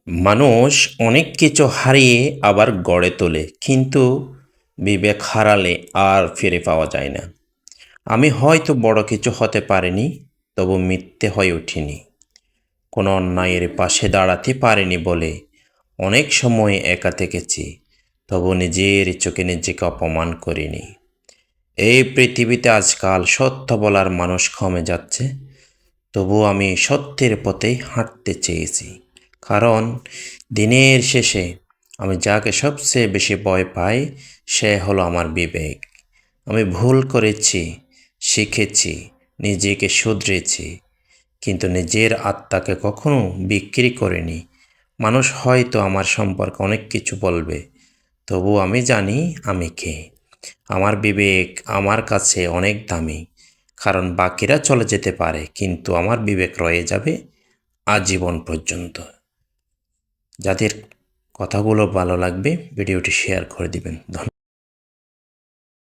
মানুষ অনেক কিছু হারিয়ে আবার গড়ে তোলে, কিন্তু বিবেক হারালে আর ফিরে পাওয়া যায় না। আমি হয়তো বড় কিছু হতে পারিনি, তবু মিথ্যে হয়ে উঠিনি। কোনো অন্যায়ের পাশে দাঁড়াতে পারিনি বলে অনেক সময় একা থেকেছি, তবু নিজের চোখে নিজেকে অপমান করিনি। এই পৃথিবীতে আজকাল সত্য বলার মানুষ কমে যাচ্ছে, তবু আমি সত্যের পথেই হাঁটতে চেয়েছি। কারণ দিনের শেষে আমি যাকে সবচেয়ে বেশি ভয় পাই, সে হলো আমার বিবেক। আমি ভুল করেছি, শিখেছি, নিজেকে শুধরেছি, কিন্তু নিজের আত্মাকে কখনো বিক্রি করিনি। মানুষ হয়তো আমার সম্পর্কে অনেক কিছু বলবে, তবু আমি জানি আমি কে। আমার বিবেক আমার কাছে অনেক দামি, কারণ বাকিরা চলে যেতে পারে, কিন্তু আমার বিবেক রয়ে যাবে আজীবন পর্যন্ত। যাদের কথাগুলো ভালো লাগবে, ভিডিওটি শেয়ার করে দিবেন। ধন্যবাদ।